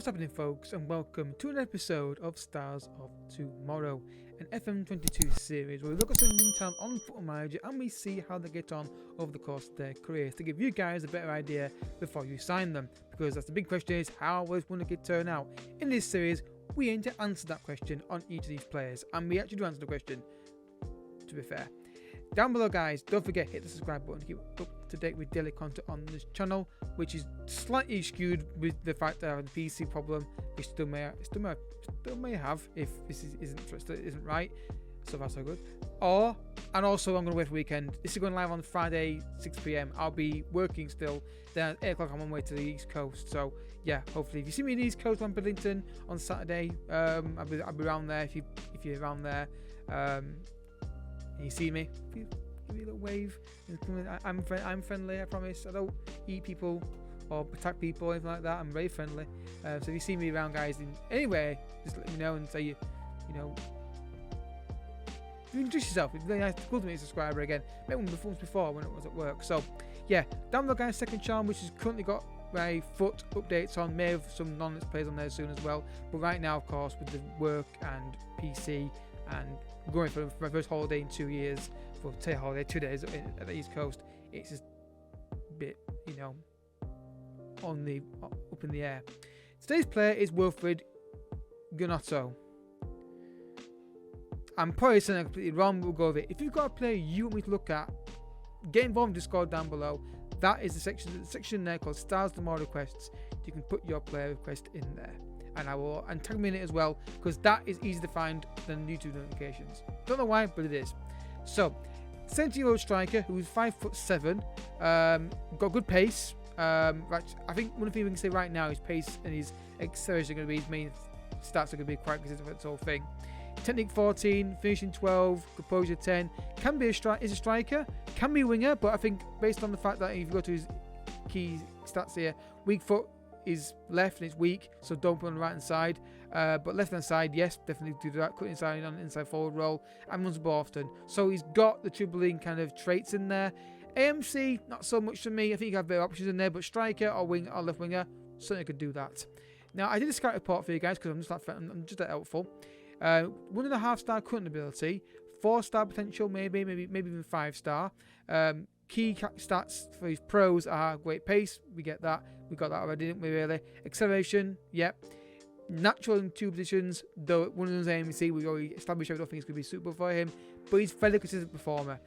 What's happening, folks, and welcome to an episode of Stars of Tomorrow, an FM22 series where we look at some young talent on Football Manager and we see how they get on over the course of their careers to give you guys a better idea before you sign them, because that's the big question: is how will Wonderkid turn out? In this series, we aim to answer that question on each of these players, and we actually do answer the question, to be fair. Down below, guys, don't forget, hit the subscribe button to keep up to date with daily content on this channel, which is slightly skewed with the fact that I have a PC problem, which still may have if this isn't right. So far so good. And also I'm going to wait for weekend. This is going live on Friday 6 PM. I'll be working still. Then at 8 o'clock I'm on my way to the East Coast. So yeah, hopefully if you see me in the East Coast on Billington on Saturday, I'll be around there. If you're around there, you see me, give me a little wave. I'm friendly, I promise. I don't eat people or attack people or anything like that. I'm very friendly. So if you see me around, guys, in anywhere, just let me know and say you introduce yourself. It's really nice to be a subscriber again. Met one before when it was at work. So yeah, down below, guys, second channel, which has currently got my foot updates on. May have some non-let's plays on there soon as well. But right now, of course, with the work and PC and going for my first holiday in 2 years, for say holiday 2 days at the East Coast, it's just a bit, up in the air. Today's player is Wilfried Gnonto. I'm probably saying that completely wrong, but we'll go with it. If you've got a player you want me to look at, get involved in Discord down below. That is the section there called Stars Tomorrow Requests. You can put your player request in there, and tag me in it as well, because that is easier to find than YouTube notifications. Don't know why, but it is. So, 70-year-old striker who's 5'7", got good pace. Right, I think one thing we can say right now, his pace and his acceleration are going to be his main stats, are going to be quite consistent for this whole thing. Technique 14, finishing 12, composure 10. Can be is a striker, can be a winger, but I think based on the fact that if you go to his key stats here, weak foot is left and it's weak, so don't put on the right hand side. But left hand side, yes, definitely do that. Cut inside on inside forward roll and runs the ball often. So he's got the dribbling kind of traits in there. AMC, not so much for me. I think you have better options in there, but striker or wing or left winger, certainly could do that. Now I did a scout report for you guys because I'm just that helpful. 1.5 star current ability, 4-star potential, maybe even 5-star. Key stats for his pros are great pace. We get that. We got that already, didn't we? Really. Acceleration, yep. Natural in 2 positions, though one of those AMC we already established. I don't think it's going to be suitable for him, but he's a fairly consistent performer.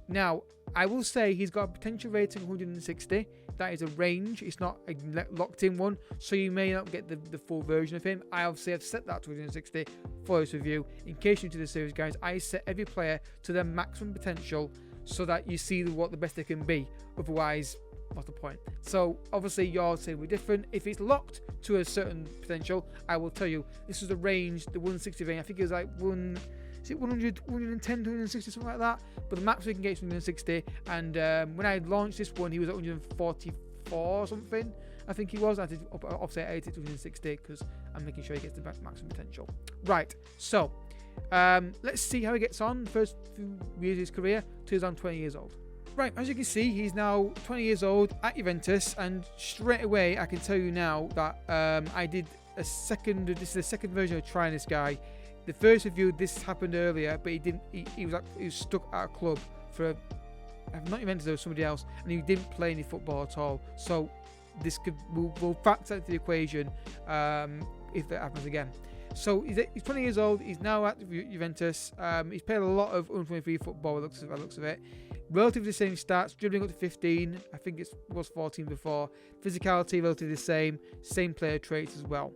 Now, I will say he's got a potential rating of 160. That is a range. It's not a locked in one, so you may not get the full version of him. I obviously have set that to 160 for this review. In case you're new to the series, guys, I set every player to their maximum potential so that you see what the best they can be. Otherwise, what's the point? So obviously yours will be different. If it's locked to a certain potential, I will tell you this is the range, the 160 range. I think it was like 100, 110 to 160, something like that. But the max we can get is 160. And when I launched this one, he was at 144 or something. I think he was. I did offset 80 to 160 because I'm making sure he gets the maximum potential. Right. So let's see how he gets on. First few years of his career, till he's 20 years old. Right, as you can see, he's now 20 years old at Juventus, and straight away I can tell you now that I did a second. This is the second version of trying this guy. The first review, this happened earlier, but he didn't. He was stuck at a club for not Juventus, though, somebody else, and he didn't play any football at all. So this will factor into the equation if that happens again. So he's 20 years old. He's now at Juventus. He's played a lot of under-23 football. By the looks of it. Relatively the same stats. Dribbling up to 15. I think it was 14 before. Physicality relatively the same. Same player traits as well.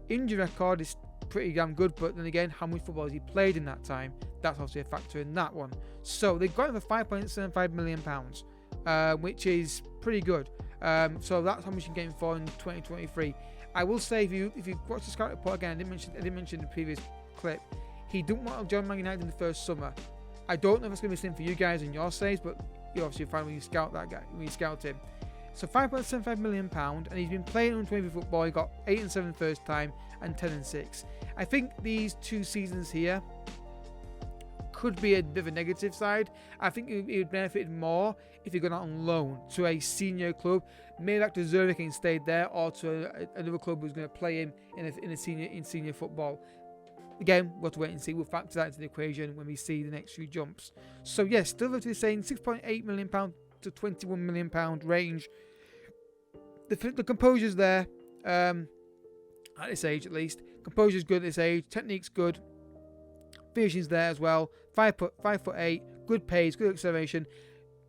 Injury record is pretty damn good, but then again, how much football has he played in that time? That's obviously a factor in that one. So they got him for £5.75 million, which is pretty good. So that's how much you can get him for in 2023. I will say, if you watch the scout report again, I didn't mention in the previous clip, he didn't want to join Man United in the first summer. I don't know if it's going to be the same for you guys in your saves, but you obviously find when you scout that guy, when you scout him. So £5.75 million, and he's been playing under-23 football. He got 8 and 7 first time and 10 and 6. I think these 2 seasons here could be a bit of a negative side. I think it would benefit more if he got out on loan to a senior club, maybe like to Zurich and stayed there, or to another club who's going to play him in senior football. Again, we'll have to wait and see. We'll factor that into the equation when we see the next few jumps. So yes, still relatively saying £6.8 million to £21 million range. The composure's there, at this age at least. Composure's good at this age. Technique's good. Finishing's there as well. 5'8", good pace, good acceleration.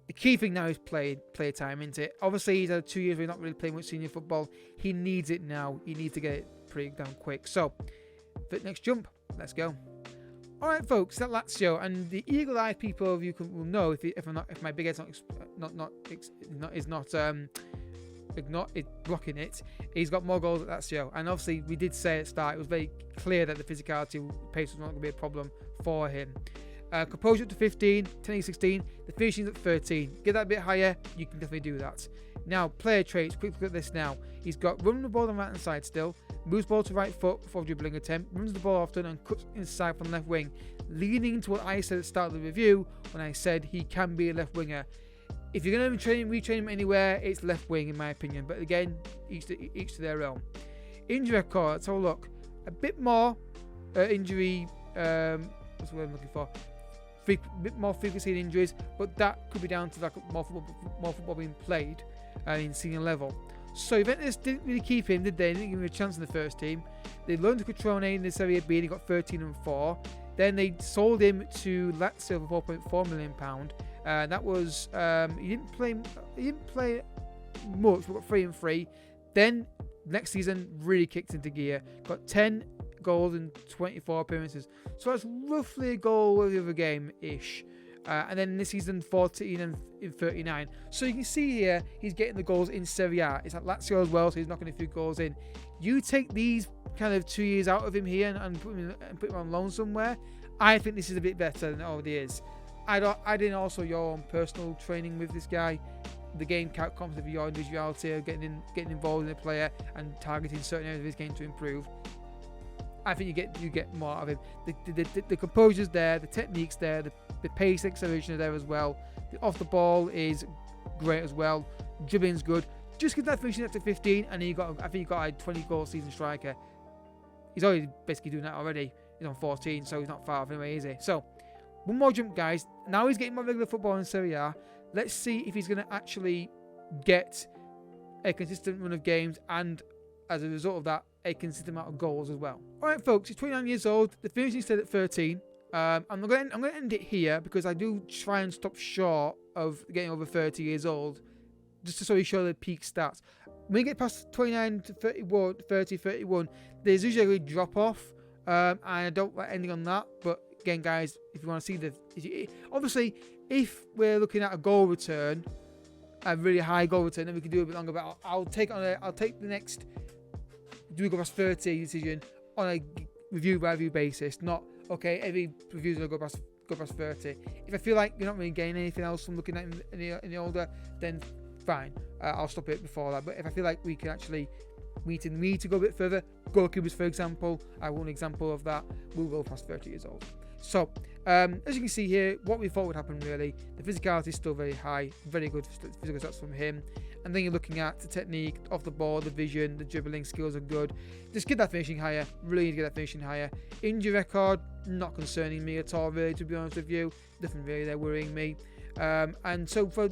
The key thing now is play time, isn't it? Obviously, he's had 2 years where he's not really playing much senior football. He needs it now. He needs to get it pretty damn quick. So, for the next jump, let's go. All right, folks, that Lazio, and the eagle-eyed people of you will know if my big head's not blocking it. He's got more goals at Lazio, and obviously we did say at the start it was very clear that the physicality pace was not going to be a problem for him. Composure up to 15, 10 16, the finishing's at 13. Get that a bit higher, you can definitely do that. Now, player traits, quick look at this now. He's got running the ball on the right hand side still, moves ball to right foot before dribbling attempt, runs the ball often and cuts inside from left wing, leaning to what I said at the start of the review when I said he can be a left winger. If you're going to retrain him anywhere, it's left wing in my opinion, but again, each to their own. Injury record, let's have a look. A bit more injury, what's the word I'm looking for? A bit more frequency in injuries, but that could be down to like more football being played in senior level. So Juventus didn't really keep him, did they? They didn't give him a chance in the first team. They loaned to Cutrone in the Serie B and he got 13 and 4. Then they sold him to Lazio for £4.4 million. That was he didn't play much, but got 3 and 3. Then next season really kicked into gear. Got 10 goals in 24 appearances. So that's roughly a goal every other game-ish. And then this season 14 and 39. So you can see here he's getting the goals in Serie A. It's at Lazio as well, so he's knocking a few goals in. You take these kind of 2 years out of him here and put him on loan somewhere. I think this is a bit better than it already is. I did also your own personal training with this guy. The game comes with your individuality of getting involved in the player and targeting certain areas of his game to improve. I think you get more out of him. The composure's there, the technique's there, the pace, acceleration is there as well. The off the ball is great as well. Dribbling's good. Just get that finishing up to 15, and then I think you got a 20 goal season striker. He's already basically doing that already. He's on 14, so he's not far off anyway, is he? So one more jump, guys. Now he's getting more regular football in Serie A. Let's see if he's going to actually get a consistent run of games, and as a result of that, a consistent amount of goals as well. All right, folks, he's 29 years old. The finishing stayed at 13. I'm going to end it here because I do try and stop short of getting over 30 years old, just to sort of show the peak stats. When you get past 29 to 31, 30, 31, there's usually a drop off, and I don't like ending on that. But again, guys, if you want to see obviously, if we're looking at a goal return, a really high goal return, then we can do a bit longer. But I'll take the next do we go past 30 decision on a review by review basis, not okay, every review's gonna go past 30. If I feel like you're not really gaining anything else from looking at in the older, then fine, I'll stop it before that. But if I feel like we can actually need to go a bit further, goalkeepers for example, I want an example of that, we'll go past 30 years old. So as you can see here, what we thought would happen really, the physicality is still very high, very good physical stats from him. And then you're looking at the technique, off the ball, the vision, the dribbling skills are good. Just get that finishing higher, really need to get that finishing higher. Injury record, not concerning me at all really, to be honest with you. Nothing really there worrying me. And so for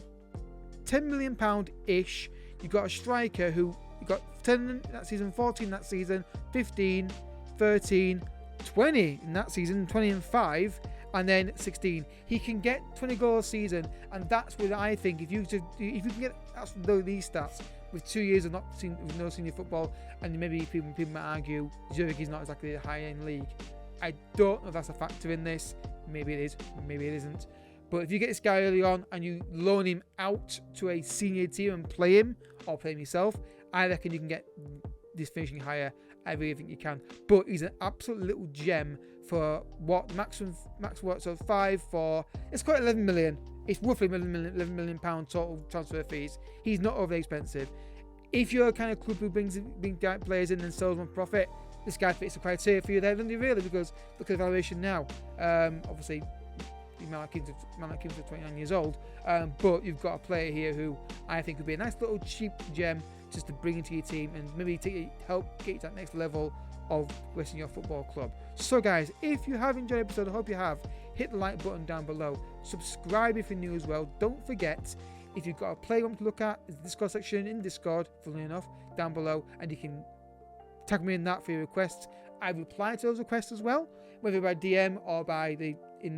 £10 million-ish, you've got a striker who you got 10 that season, 14 that season, 15, 13, 20 in that season, 20 and 5, and then 16. He can get 20 goals a season, and that's what I think. If you can get these stats with 2 years of no senior football, and maybe people might argue Zurich is not exactly a high-end league. I don't know if that's a factor in this. Maybe it is, maybe it isn't. But if you get this guy early on and you loan him out to a senior team and play him, or play him yourself, I reckon you can get this finishing higher. I really think you can. But he's an absolute little gem for what max works so 5 for, it's quite 11 million. It's roughly 11 million pound total transfer fees. He's not overly expensive. If you're a kind of club who brings players in and sells one profit, this guy fits the criteria for you there, doesn't he really? Because look at the valuation now. Obviously, You might not keep him to 29 years old, but you've got a player here who I think would be a nice little cheap gem just to bring into your team and maybe help get you to that next level of progressing your football club. So guys, if you have enjoyed the episode, I hope you have, hit the like button down below, subscribe if you're new as well. Don't forget, if you've got a player you want to look at, there's the Discord section in Discord, funnily enough, down below, and you can tag me in that for your requests. I reply to those requests as well, whether by DM or by in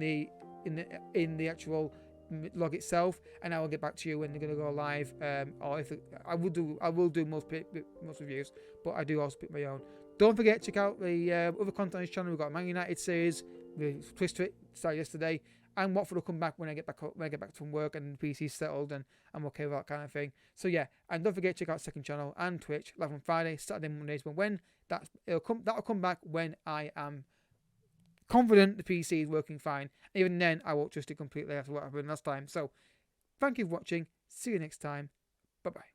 the actual log itself, and I will get back to you when they're going to go live. Or if I will do most reviews, but I do also pick my own. Don't forget to check out the other content on this channel. We've got a Man United series, the twist to it started yesterday, and Watford will come back when I get back from work and the PC's settled and I'm okay with that kind of thing. So yeah, and don't forget to check out second channel and Twitch live on Friday, Saturday, Mondays. But when that'll come back when I am confident the PC is working fine. Even then, I won't trust it completely after what happened last time. So thank you for watching. See you next time. Bye bye.